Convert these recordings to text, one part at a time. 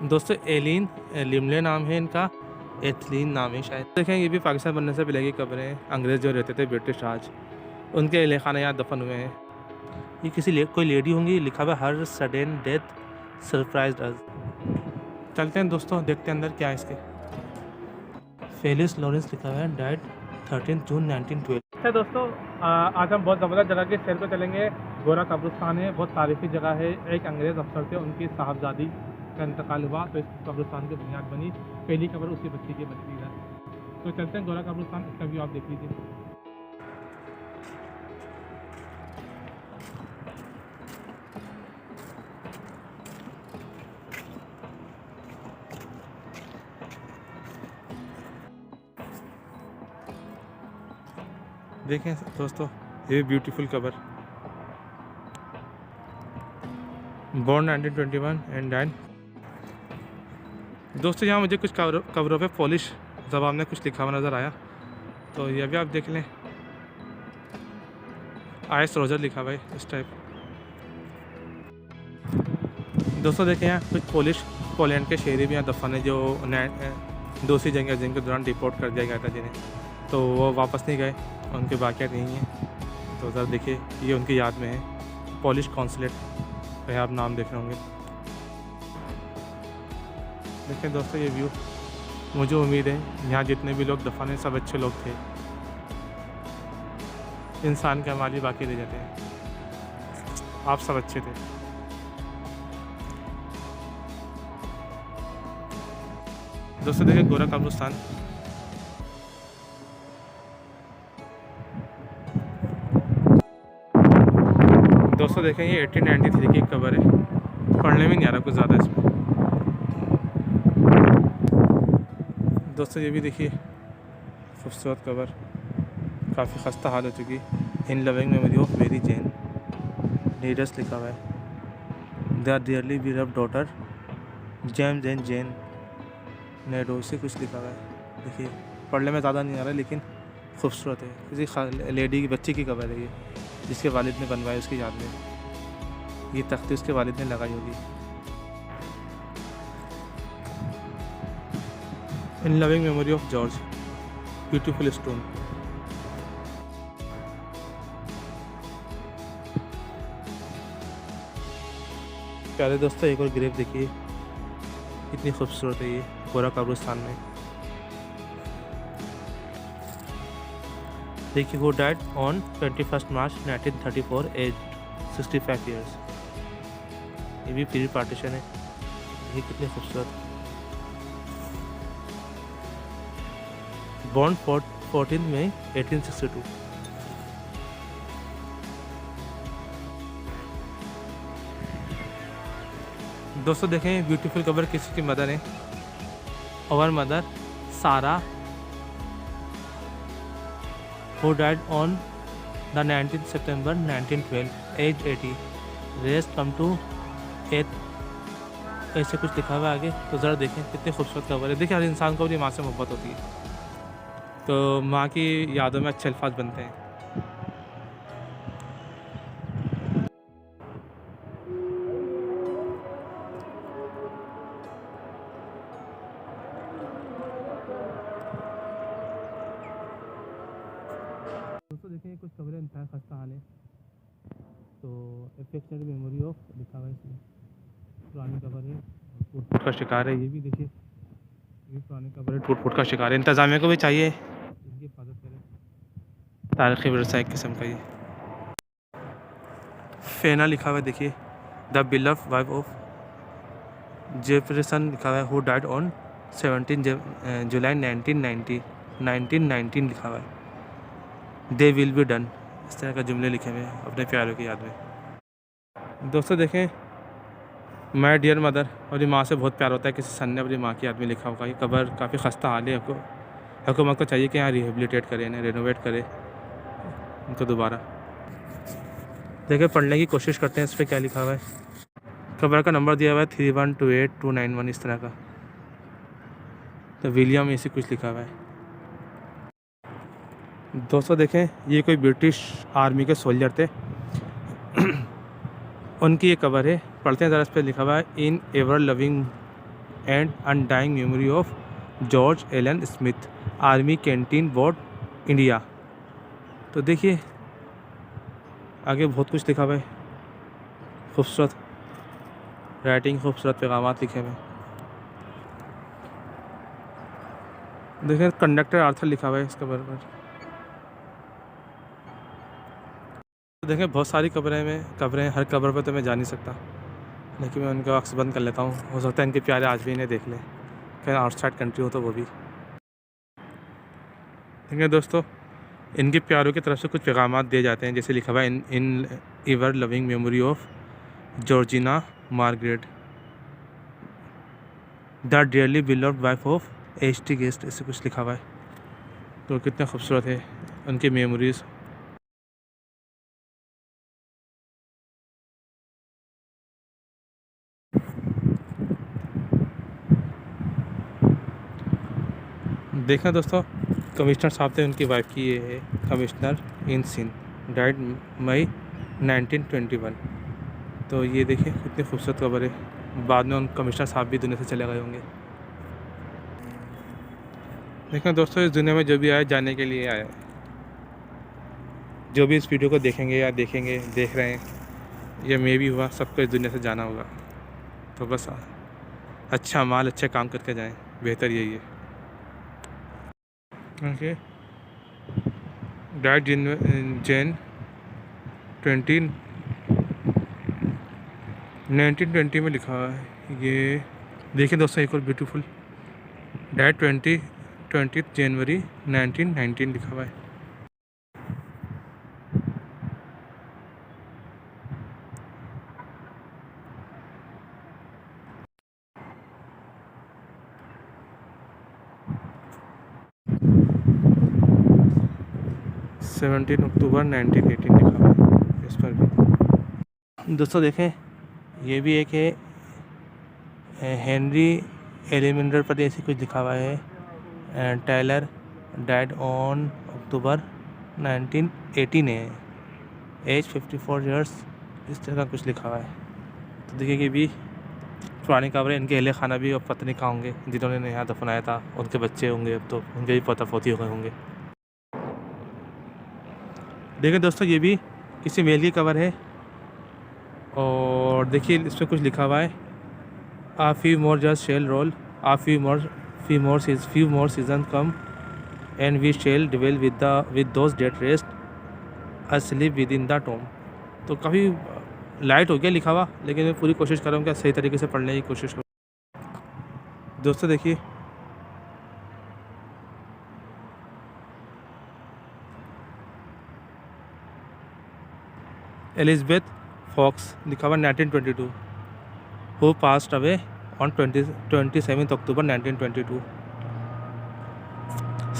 दोस्तों एलिन लिमले नाम है इनका, एथलीन नाम है शायद। देखें ये भी पाकिस्तान बनने से पहले की कब्रें हैं। अंग्रेज़ जो रहते थे ब्रिटिश राज, उनके अहले खाना यहाँ दफन हुए हैं। ये किसी कोई लेडी होंगी, लिखा हुआ हर सडन डेथ सरप्राइज अस। चलते हैं दोस्तों, देखते हैं अंदर क्या है इसके। फेलिस लॉरेंस लिखा हुआ है, डाइड 13 जून 1912। अच्छा दोस्तों, आज हम बहुत ज़बरदस्त जगह के सैर पे चलेंगे। गोरा कब्रिस्तान है, बहुत तारीफ़ी जगह है। एक अंग्रेज़ अफसर थे, उनकी साहबजादी का इंतकाल हुआ तो इस कब्रिस्तान की बुनियाद बनी। पहली कब्र उसी बच्ची की बनती है। तो चलते हैं गोरा कब्रिस्तान, इसका व्यू आप देख लीजिए। देखें दोस्तों, ये ब्यूटीफुल कबर, बॉर्न 1921 एंड डाइन। दोस्तों यहाँ मुझे कुछ कवरों पे पॉलिश ज़बान में कुछ लिखा हुआ नज़र आया, तो ये भी आप देख लें। आइस रोजर लिखा हुआ है इस टाइप। दोस्तों देखें यहाँ कुछ पोलैंड के शहरी भी यहाँ दफन है, जो दूसरी जंग के दौरान डिपोर्ट कर दिया गया था जिन्हें, तो वो वापस नहीं गए, उनके बाकियात नहीं हैं। तो ज़रा देखिए, ये उनकी याद में है। पॉलिश कॉन्सुलेट पे आप नाम देख रहे होंगे। देखें दोस्तों ये व्यू, मुझे उम्मीद है यहाँ जितने भी लोग दफन हैं सब अच्छे लोग थे। इंसान के अमाल ही बाकी रह जाते हैं, आप सब अच्छे थे। दोस्तों देखिए गोरा कब्रिस्तान, दोस्तों देखें ये 1893 की कबर है। पढ़ने में नहीं आ रहा कुछ ज़्यादा इसमें। दोस्तों ये भी देखिए खूबसूरत कबर, काफ़ी खस्ता हाल हो चुकी। इन लविंग मेमोरी ऑफ मेरी जैन, नीडस लिखा हुआ है। The dearly beloved daughter James and Jane Nedo से कुछ लिखा हुआ है। देखिए पढ़ने में ज़्यादा नहीं आ रहा लेकिन खूबसूरत है। किसी लेडी की बच्ची की कबर है ये, जिसके वालिद ने बनवाई उसकी याद में। ये तख्ती उसके वालिद ने लगाई होगी। इन loving memory of George, beautiful stone. प्यारे दोस्तों एक और ग्रेव देखिए, कितनी खूबसूरत है ये गोरा कब्रिस्तान में। देखिए वो died on 21 March 1934 age 65 years. ये भी प्री पार्टीशन है। ये कितनी खूबसूरत। Born 14 May 1862। दोस्तों देखें ब्यूटीफुल कबर किसी की मदर है। Our mother Sara, who died on the 19th September 1912, age 80, raised come to 8। ऐसे कुछ लिखा हुआ है आगे, तो ज़रा देखें कितनी खूबसूरत कबर है। देखिए हर इंसान को अपनी माँ से मोहब्बत होती है, तो माँ की यादों में अच्छे अल्फाज बनते हैं। दोस्तों देखें कुछ कब्रें इंतहा खस्ता हाल है, तो अफेक्शनरी मेमोरी ऑफ लिखा हुआ है इसमें। पुरानी कबर है, टूट फूट का शिकार है। ये भी देखिए, ये पुरानी कबर है, टूट फूट का शिकार है। इंतज़ामिया को भी चाहिए इनकी हिफाजत करें। तारीख़ी विरसा एक किस्म का ये फेना लिखा हुआ है। देखिए the beloved wife of Jefferson लिखा हुआ है, हु डाइड ऑन 17 जुलाई 1919 लिखा हुआ है। दे विल बी डन, इस तरह का जुमले लिखे हुए हैं अपने प्यारों की याद में। दोस्तों देखें माय डियर मदर, और माँ से बहुत प्यार होता है किसी सन ने अपनी माँ की याद में लिखा होगा। ये कबर काफ़ी खस्ता हाल है। हुकूमत को चाहिए कि यहाँ रिहेबिलिटेट करें, इन्हें रेनोवेट करें इनको दोबारा। देखिए पढ़ने की कोशिश करते हैं इस पर क्या लिखा हुआ है। कबर का नंबर दिया हुआ है 3128291, इस तरह का। तो विलियम ऐसे कुछ लिखा हुआ है। दोस्तों देखें ये कोई ब्रिटिश आर्मी के सोल्जर थे, उनकी ये कबर है। पढ़ते हैं ज़रा, इस पर लिखा हुआ है in ever loving and undying memory of George Allen Smith, army canteen board, India. तो देखिए आगे बहुत कुछ लिखा हुआ है, खूबसूरत राइटिंग, खूबसूरत पैगामात लिखे हुए। देखिए कंडक्टर आर्थर लिखा हुआ है इसके बराबर। देखें बहुत सारी कब्रें हर कब्र पर तो मैं जा नहीं सकता, लेकिन मैं उनका अक्स बंद कर लेता हूँ। हो सकता है इनके प्यारे आज भी इन्हें देख लें, कहीं आउटसाइड कंट्री हो तो वो भी। देखिए दोस्तों, इनके प्यारों की तरफ से कुछ पैगाम दिए जाते हैं, जैसे लिखा हुआ है in ever loving memory of Georgina Margaret, the dearly beloved wife of H T. Guest, ऐसे कुछ लिखा हुआ है। तो कितने खूबसूरत है उनकी मेमोरीज़। देखना दोस्तों, कमिश्नर साहब थे, उनकी वाइफ की ये है कमिश्नर इन सिंध, डाइड मई 1921। तो ये देखिए कितनी खूबसूरत खबर है। बाद में उन कमिश्नर साहब भी दुनिया से चले गए होंगे। देखना दोस्तों, इस दुनिया में जो भी आया जाने के लिए आया है। जो भी इस वीडियो को देखेंगे या देख रहे हैं, या मे भी हुआ सबको इस दुनिया से जाना होगा। तो बस अच्छा माल अच्छे काम करके जाएं, बेहतर यही है। ओके, डाइड जैन 1920 में लिखा हुआ है। ये देखिए दोस्तों, एक और ब्यूटीफुल, डाइड 20 जनवरी 1919 लिखा हुआ है। अक्टूबर 1918 लिखा हुआ है इस पर भी। दोस्तों देखें, ये भी एक है हेनरी एलिमेंडर पर ऐसे कुछ लिखा हुआ है। टायलर डाइड ऑन अक्टूबर 1918 है, एज 54 ईयर्स, इस तरह का कुछ लिखा हुआ है। तो देखिए ये भी पुरानी खबरें। इनके अहले खाना भी अब पता नहीं कहाँ होंगे, जिन्होंने यहाँ दफनाया था। उनके बच्चे होंगे अब, तो उनके भी पोता पोती हो गए होंगे। देखिए दोस्तों, ये भी किसी मेल की कवर है, और देखिए इसमें कुछ लिखा हुआ है, a few more just shall roll, a few more season come and we shall dwell with those that rest asleep within the tomb. तो काफ़ी लाइट हो गया लिखा हुआ, लेकिन मैं पूरी कोशिश कर रहा हूँ कि सही तरीके से पढ़ने की कोशिश करूँ। दोस्तों देखिए, एलिज़ाबेथ फॉक्स लिखा हुआ 1922, who passed away on 27 October 1922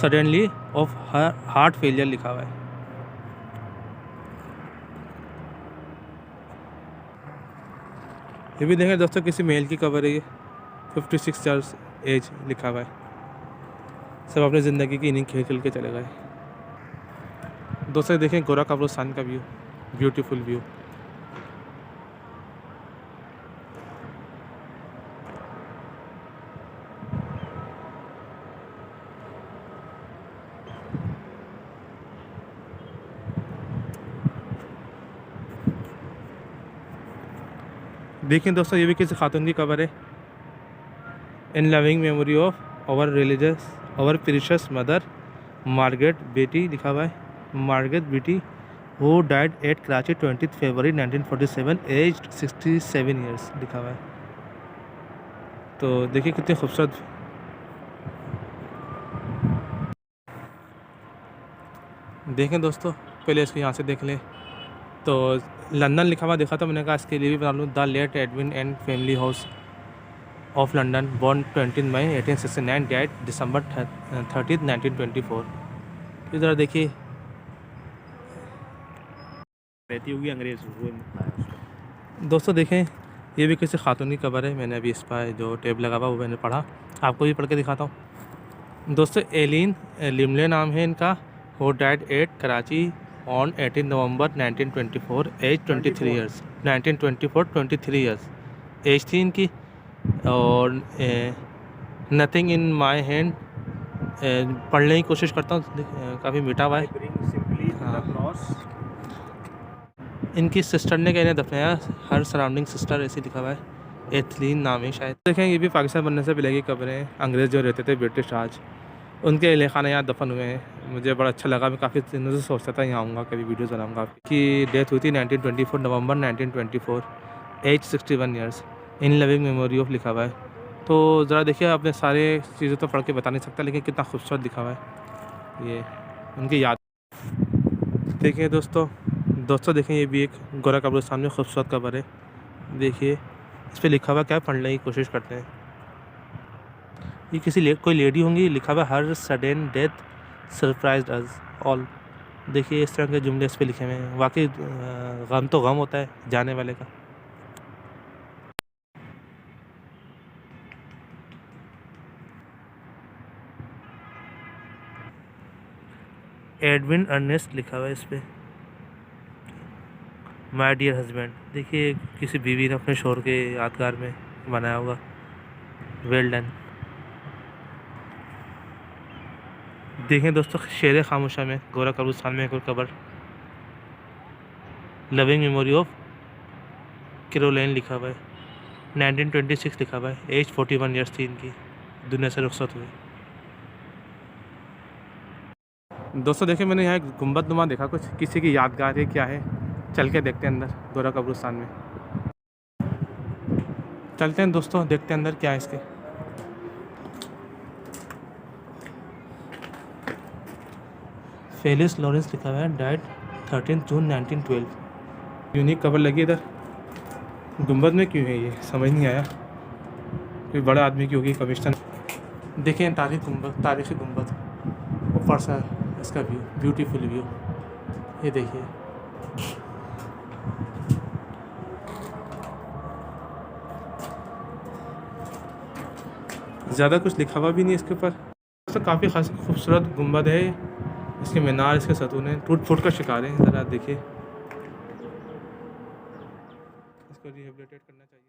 suddenly of heart failure लिखा हुआ है। ये भी देखें दोस्तों, किसी मेल की कवर है। ये 56 ईयर्स एज लिखा हुआ है। सब अपनी ज़िंदगी की इनिंग खेल के चले गए। दोस्तों देखें गोरा कब्रिस्तान का व्यू, ब्यूटीफुल व्यू। देखिए दोस्तों, ये भी किसी खातून की कवर है। In loving memory of our precious mother Margaret Betty लिखा हुआ है, Margaret Betty who died at Karachi 20 February 1947 aged 67 years लिखा हुआ है। तो देखिए कितनी खूबसूरत। देखें दोस्तों, पहले इसको यहाँ से देख लें। तो लंदन लिखा हुआ देखा, तो मैंने कहा इसके लिए भी बना लूँ। The late Edwin and family house of London, born 20 May 1869, died December 30 1924। इस तरह देखिए रहती होगी अंग्रेज दोस्तों। देखें, ये भी किसी खातून की खबर है। मैंने अभी इस पर जो टेब लगा हुआ वो मैंने पढ़ा, आपको भी पढ़ के दिखाता हूँ। दोस्तों एलिन लिमले नाम है इनका, who died at Karachi on 18 November 1924, age 23 years. 1924 23 years age थी इनकी। और नथिंग इन माय हैंड पढ़ने की कोशिश करता हूँ, काफ़ी मिटा हुआ I है। bring simply to the हाँ। cross. इनकी सिस्टर ने कहने दफनाया, हर सराउंडिंग सिस्टर ऐसे लिखा हुआ है। एथलीन नाम है शायद। देखें ये भी पाकिस्तान बनने से पहले की कब्रें, अंग्रेज़ जो रहते थे ब्रिटिश राज, उनके अहले खाना यहाँ दफन हुए हैं। मुझे बड़ा अच्छा लगा, मैं काफ़ी दिनों से सोचता था यहाँ आऊँगा, कभी वीडियोस बनाऊँगा। कि डेथ हुई थी 1924 November 1924, age 61 years, in loving memory of लिखा हुआ है। तो ज़रा देखिए, आपने सारे चीज़ें तो पढ़ के बता नहीं सकता, लेकिन कितना खूबसूरत लिखा हुआ है ये उनकी याद। देखिए दोस्तों देखें, ये भी एक गोरा कब्रिस्तान में खूबसूरत कब्र है। देखिए इस पर लिखा हुआ क्या है, पढ़ने की कोशिश करते हैं। ये किसी कोई लेडी होंगी, लिखा हुआ हर sudden death surprised us all. देखिए इस तरह के जुमले इस पे लिखे हुए हैं। वाकई गम तो गम होता है जाने वाले का। एडविन अर्नेस्ट लिखा हुआ है इस पे। माय डियर हस्बैंड, देखिए किसी बीवी ने अपने शोहर के यादगार में बनाया होगा। Well done. देखें दोस्तों, शेर खामोशा में गोरा कब्रिस्तान में एक और कब्र, लविंग मेमोरी ऑफ कैरोलाइन लिखा हुआ है। 1926 लिखा हुआ है। एज 41 ईयर्स थी इनकी, दुनिया से रुखसत हुई। दोस्तों देखिए, मैंने यहाँ एक गुंबद नुमा देखा, कुछ किसी की यादगार है क्या है, चल के देखते हैं अंदर गोरा कब्रिस्तान में। चलते हैं दोस्तों, देखते हैं अंदर क्या है इसके। फेलिस लॉरेंस लिखा हुआ है, डाइड 13 जून 1912। यूनिक कब्र लगी इधर गुंबद में, क्यों है ये समझ नहीं आया। कोई बड़ा आदमी की होगी, कमिश्नर। देखें तारीखी गुंबद, ऊपर से इसका व्यू, ब्यूटीफुल व्यू, ये देखिए। ज़्यादा कुछ लिखा हुआ भी नहीं इसके ऊपर। तो काफ़ी खास खूबसूरत गुंबद है, इसके मीनार, इसके सतून टूट फूट का शिकार है। ज़रा देखिए, इसको रिहेबिलिटेट करना चाहिए।